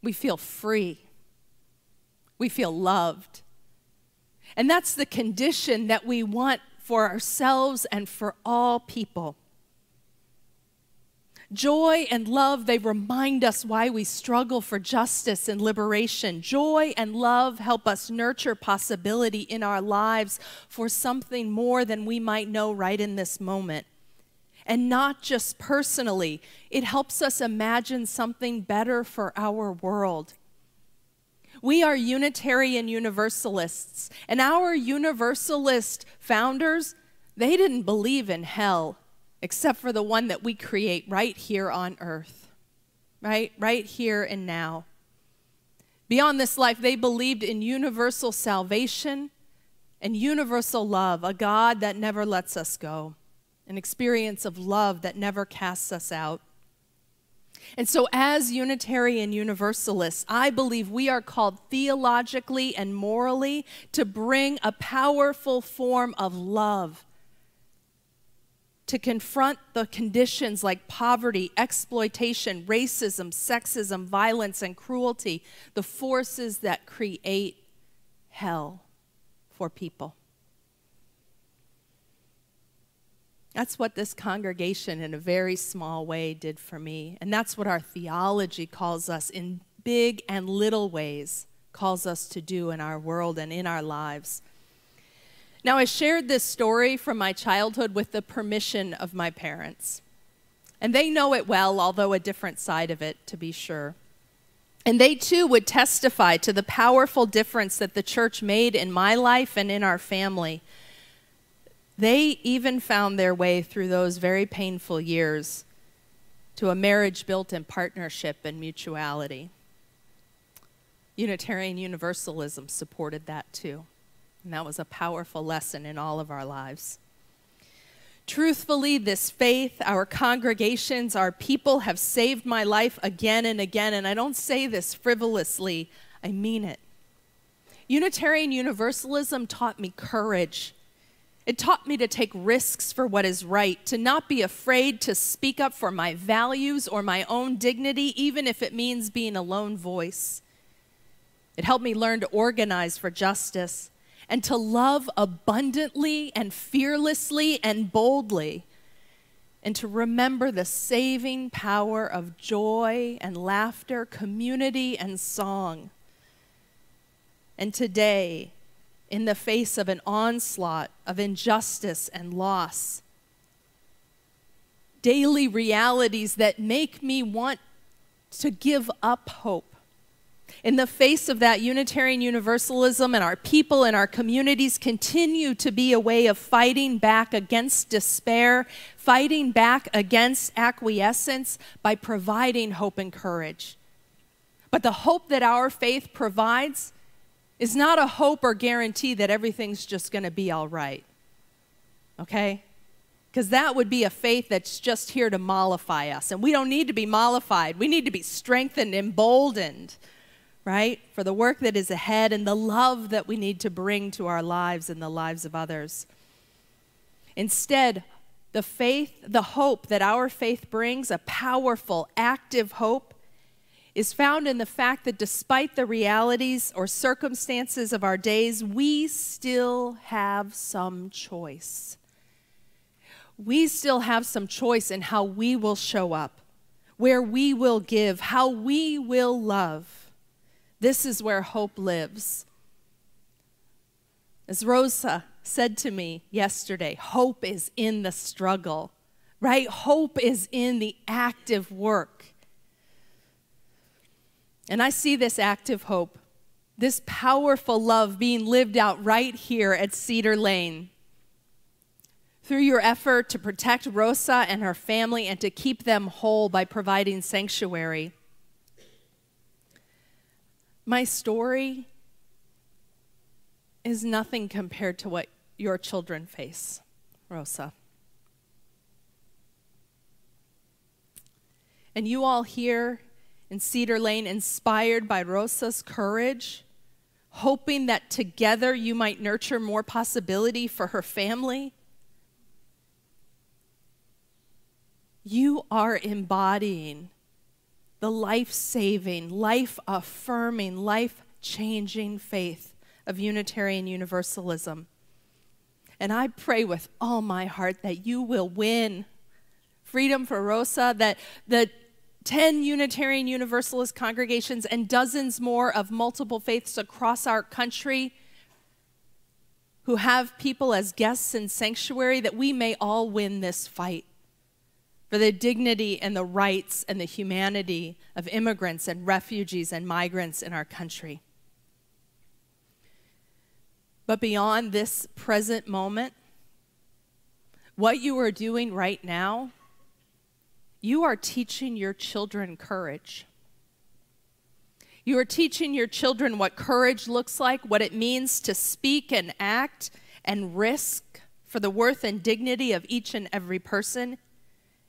We feel free. We feel loved. And that's the condition that we want for ourselves and for all people. Joy and love, they remind us why we struggle for justice and liberation. Joy and love help us nurture possibility in our lives for something more than we might know right in this moment. And not just personally, it helps us imagine something better for our world. We are Unitarian Universalists, and our Universalist founders, they didn't believe in hell, except for the one that we create right here on earth, right here and now. Beyond this life, they believed in universal salvation and universal love, a God that never lets us go, an experience of love that never casts us out. And so as Unitarian Universalists, I believe we are called theologically and morally to bring a powerful form of love, to confront the conditions like poverty, exploitation, racism, sexism, violence, and cruelty, the forces that create hell for people. That's what this congregation in a very small way did for me. And that's what our theology calls us in big and little ways, calls us to do in our world and in our lives. Now, I shared this story from my childhood with the permission of my parents. And they know it well, although a different side of it, to be sure. And they too would testify to the powerful difference that the church made in my life and in our family. They even found their way through those very painful years to a marriage built in partnership and mutuality. Unitarian Universalism supported that too. And that was a powerful lesson in all of our lives. Truthfully, this faith, our congregations, our people have saved my life again and again. And I don't say this frivolously, I mean it. Unitarian Universalism taught me courage. It taught me to take risks for what is right, to not be afraid to speak up for my values or my own dignity, even if it means being a lone voice. It helped me learn to organize for justice and to love abundantly and fearlessly and boldly, and to remember the saving power of joy and laughter, community and song. And today, in the face of an onslaught of injustice and loss, daily realities that make me want to give up hope. In the face of that, Unitarian Universalism and our people and our communities continue to be a way of fighting back against despair, fighting back against acquiescence by providing hope and courage. But the hope that our faith provides is not a hope or guarantee that everything's just going to be all right. Okay? Because that would be a faith that's just here to mollify us. And we don't need to be mollified. We need to be strengthened, emboldened, right? For the work that is ahead and the love that we need to bring to our lives and the lives of others. Instead, the faith, the hope that our faith brings, a powerful, active hope, is found in the fact that despite the realities or circumstances of our days, we still have some choice. We still have some choice in how we will show up, where we will give, how we will love. This is where hope lives. As Rosa said to me yesterday, hope is in the struggle, right? Hope is in the active work. And I see this active hope, this powerful love being lived out right here at Cedar Lane. Through your effort to protect Rosa and her family and to keep them whole by providing sanctuary. My story is nothing compared to what your children face, Rosa. And you all here in Cedar Lane, inspired by Rosa's courage, hoping that together you might nurture more possibility for her family. You are embodying the life-saving, life-affirming, life-changing faith of Unitarian Universalism. And I pray with all my heart that you will win freedom for Rosa, that the 10 Unitarian Universalist congregations and dozens more of multiple faiths across our country who have people as guests in sanctuary, that we may all win this fight for the dignity and the rights and the humanity of immigrants and refugees and migrants in our country. But beyond this present moment, what you are doing right now, you are teaching your children courage. You are teaching your children what courage looks like, what it means to speak and act and risk for the worth and dignity of each and every person.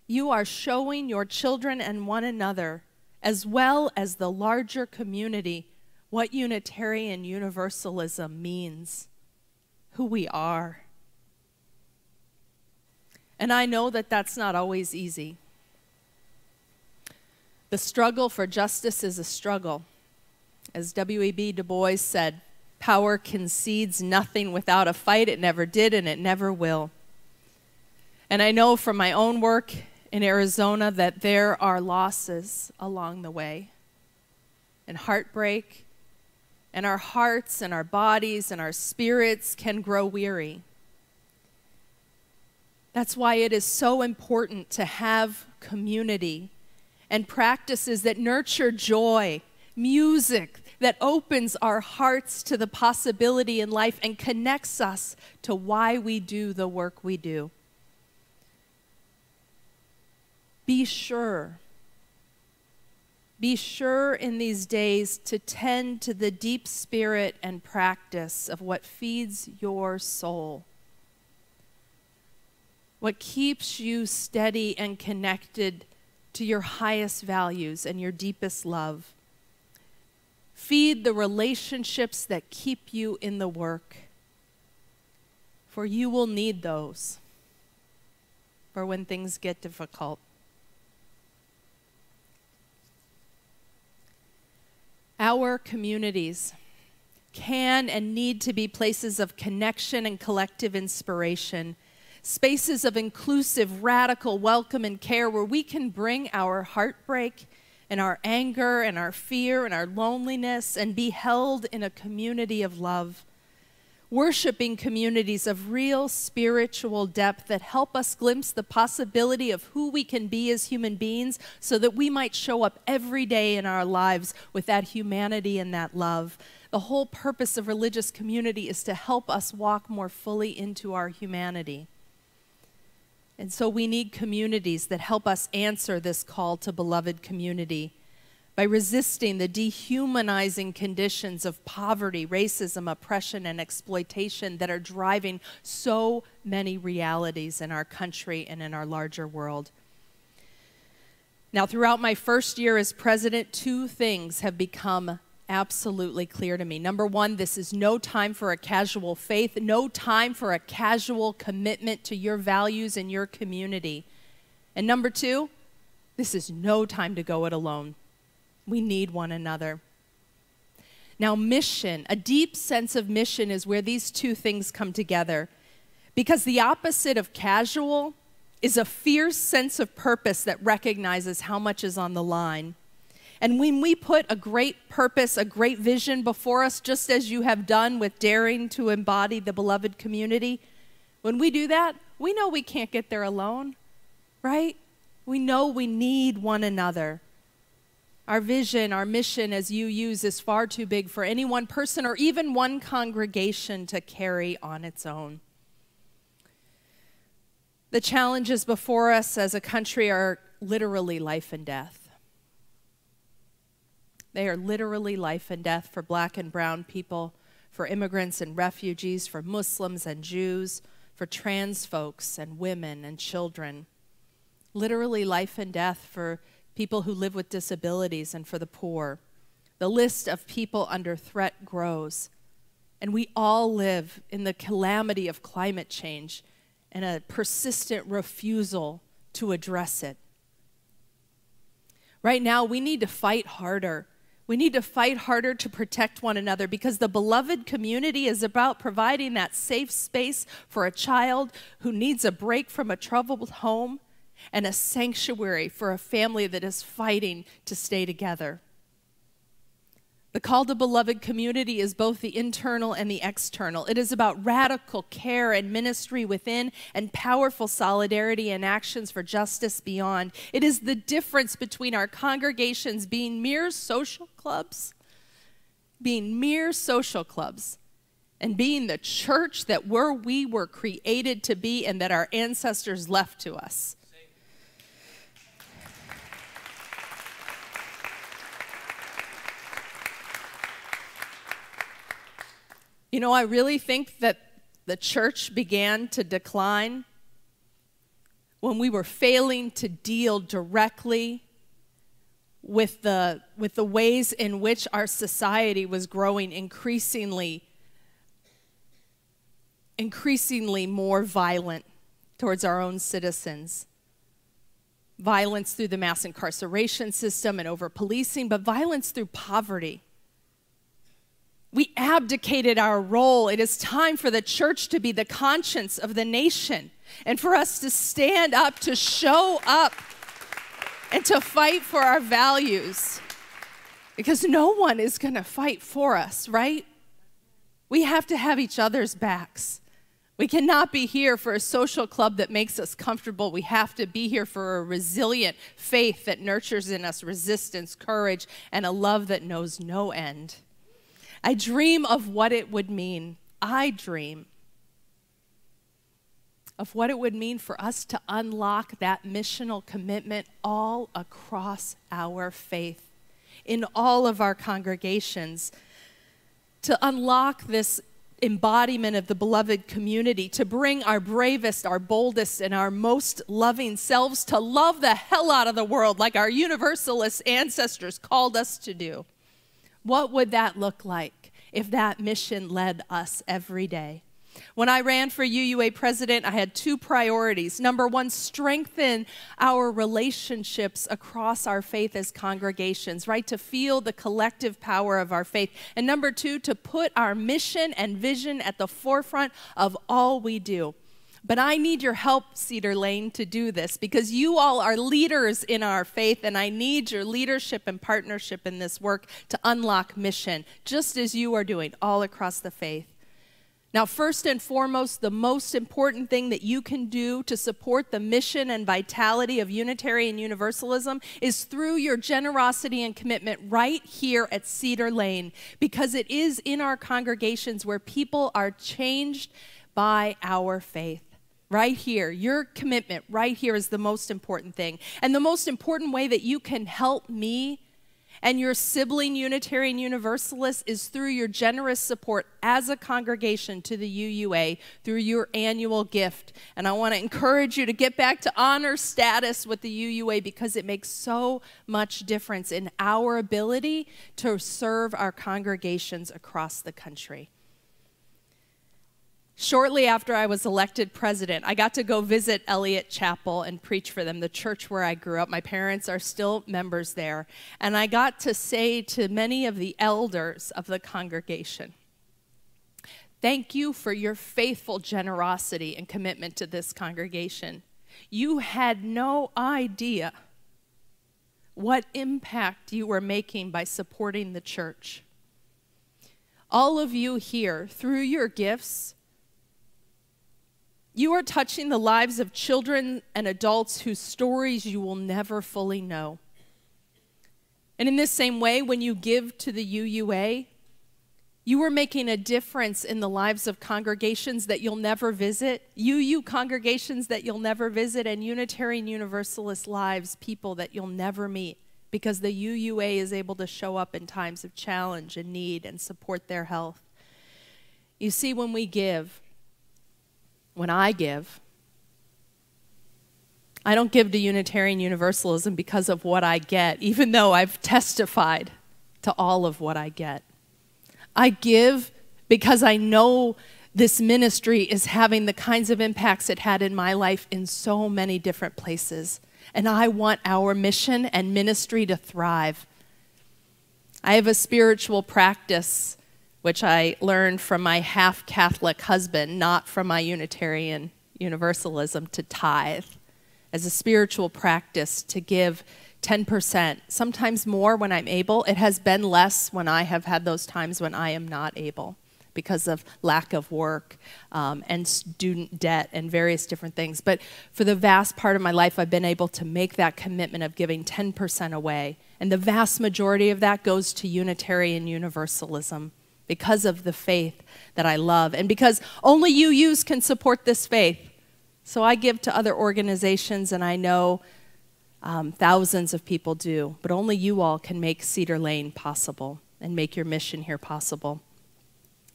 You are showing your children and one another, as well as the larger community, what Unitarian Universalism means, who we are. And I know that that's not always easy. The struggle for justice is a struggle. As W.E.B. Du Bois said, power concedes nothing without a fight. It never did and it never will. And I know from my own work in Arizona that there are losses along the way and heartbreak, and our hearts and our bodies and our spirits can grow weary. That's why it is so important to have community and practices that nurture joy, music that opens our hearts to the possibility in life and connects us to why we do the work we do. Be sure in these days to tend to the deep spirit and practice of what feeds your soul, what keeps you steady and connected to your highest values and your deepest love. Feed the relationships that keep you in the work, for you will need those for when things get difficult. Our communities can and need to be places of connection and collective inspiration, spaces of inclusive, radical welcome and care where we can bring our heartbreak and our anger and our fear and our loneliness and be held in a community of love. Worshiping communities of real spiritual depth that help us glimpse the possibility of who we can be as human beings so that we might show up every day in our lives with that humanity and that love. The whole purpose of religious community is to help us walk more fully into our humanity. And so we need communities that help us answer this call to beloved community by resisting the dehumanizing conditions of poverty, racism, oppression, and exploitation that are driving so many realities in our country and in our larger world. Now, throughout my first year as president, two things have become absolutely clear to me. Number one, this is no time for a casual faith, no time for a casual commitment to your values and your community. And number two, this is no time to go it alone. We need one another. Now, mission, a deep sense of mission is where these two things come together. Because the opposite of casual is a fierce sense of purpose that recognizes how much is on the line. And when we put a great purpose, a great vision before us, just as you have done with daring to embody the beloved community, when we do that, we know we can't get there alone, right? We know we need one another. Our vision, our mission, as you use, is far too big for any one person or even one congregation to carry on its own. The challenges before us as a country are literally life and death. They are literally life and death for black and brown people, for immigrants and refugees, for Muslims and Jews, for trans folks and women and children. Literally life and death for people who live with disabilities and for the poor. The list of people under threat grows. And we all live in the calamity of climate change and a persistent refusal to address it. Right now, we need to fight harder. We need to fight harder to protect one another because the beloved community is about providing that safe space for a child who needs a break from a troubled home and a sanctuary for a family that is fighting to stay together. The call to beloved community is both the internal and the external. It is about radical care and ministry within and powerful solidarity and actions for justice beyond. It is the difference between our congregations being mere social clubs, and being the church that we were created to be and that our ancestors left to us. You know, I really think that the church began to decline when we were failing to deal directly with the ways in which our society was growing increasingly more violent towards our own citizens. Violence through the mass incarceration system and over-policing, but violence through poverty. We abdicated our role. It is time for the church to be the conscience of the nation and for us to stand up, to show up, and to fight for our values. Because no one is going to fight for us, right? We have to have each other's backs. We cannot be here for a social club that makes us comfortable. We have to be here for a resilient faith that nurtures in us resistance, courage, and a love that knows no end. I dream of what it would mean. I dream of what it would mean for us to unlock that missional commitment all across our faith, in all of our congregations, to unlock this embodiment of the beloved community, to bring our bravest, our boldest, and our most loving selves to love the hell out of the world like our Universalist ancestors called us to do. What would that look like if that mission led us every day? When I ran for UUA president, I had two priorities. Number one, strengthen our relationships across our faith as congregations, right? To feel the collective power of our faith. And number two, to put our mission and vision at the forefront of all we do. But I need your help, Cedar Lane, to do this because you all are leaders in our faith, and I need your leadership and partnership in this work to unlock mission, just as you are doing all across the faith. Now, first and foremost, the most important thing that you can do to support the mission and vitality of Unitarian Universalism is through your generosity and commitment right here at Cedar Lane, because it is in our congregations where people are changed by our faith. Right here, your commitment right here is the most important thing. And the most important way that you can help me and your sibling Unitarian Universalist is through your generous support as a congregation to the UUA through your annual gift. And I want to encourage you to get back to honor status with the UUA because it makes so much difference in our ability to serve our congregations across the country. Shortly after I was elected president, I got to go visit Elliott Chapel and preach for them, the church where I grew up. My parents are still members there. And I got to say to many of the elders of the congregation, thank you for your faithful generosity and commitment to this congregation. You had no idea what impact you were making by supporting the church. All of you here, through your gifts, you are touching the lives of children and adults whose stories you will never fully know. And in this same way, when you give to the UUA, you are making a difference in the lives of congregations that you'll never visit, UU congregations that you'll never visit, and Unitarian Universalist lives, people that you'll never meet, because the UUA is able to show up in times of challenge and need and support their health. You see, when we give, when I give, I don't give to Unitarian Universalism because of what I get, even though I've testified to all of what I get. I give because I know this ministry is having the kinds of impacts it had in my life in so many different places. And I want our mission and ministry to thrive. I have a spiritual practice which I learned from my half-Catholic husband, not from my Unitarian Universalism, to tithe as a spiritual practice, to give 10%, sometimes more when I'm able. It has been less when I have had those times when I am not able because of lack of work and student debt and various different things. But for the vast part of my life, I've been able to make that commitment of giving 10% away. And the vast majority of that goes to Unitarian Universalism, because of the faith that I love, and because only UUs can support this faith. So I give to other organizations, and I know thousands of people do, but only you all can make Cedar Lane possible and make your mission here possible.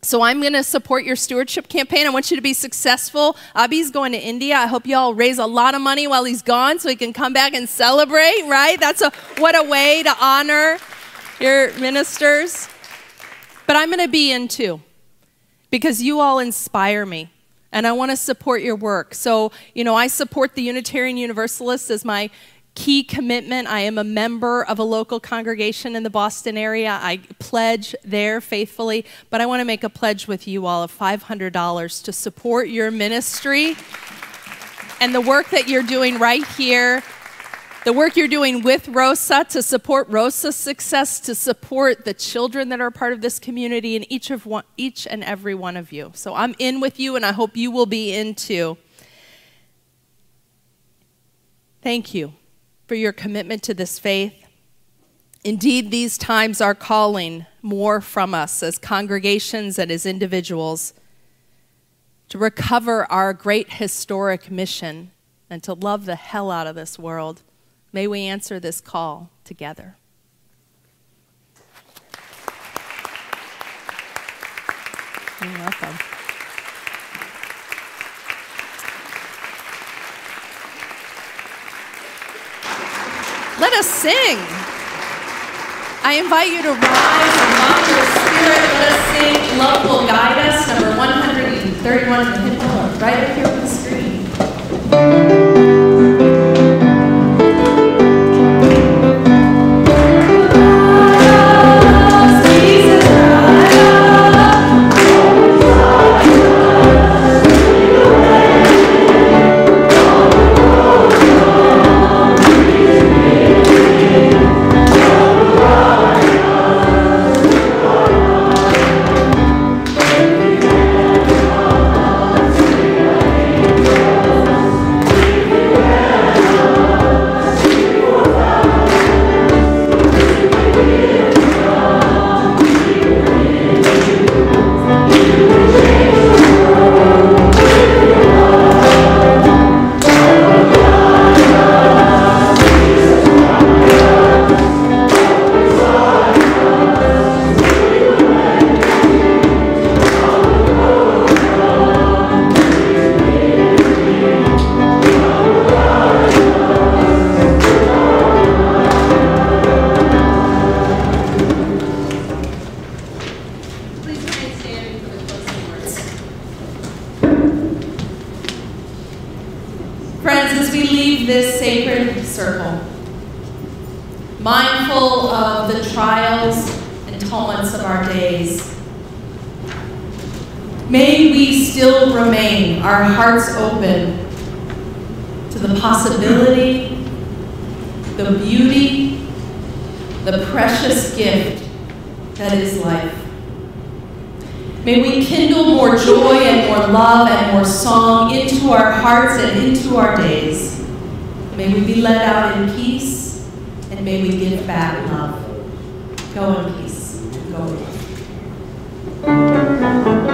So I'm going to support your stewardship campaign. I want you to be successful. Abhi's going to India. I hope you all raise a lot of money while he's gone so he can come back and celebrate, right? What a way to honor your ministers. But I'm going to be in too, because you all inspire me, and I want to support your work. So, I support the Unitarian Universalists as my key commitment. I am a member of a local congregation in the Boston area. I pledge there faithfully, but I want to make a pledge with you all of $500 to support your ministry and the work that you're doing right here. The work you're doing with Rosa to support Rosa's success, to support the children that are part of this community, and each and every one of you. So I'm in with you, and I hope you will be in too. Thank you for your commitment to this faith. Indeed, these times are calling more from us as congregations and as individuals to recover our great historic mission and to love the hell out of this world. May we answer this call together. You're welcome. Let us sing. I invite you to rise and love your spirit. Let us sing Love Will Guide Us, number 131 in the hymn book, right up here on the screen. mindful of the trials and tumults of our days. May we still remain, our hearts open to the possibility, the beauty, the precious gift that is life. May we kindle more joy and more love and more song into our hearts and into our days. May we be led out in peace, and may we give back love. Go in peace, and go in love.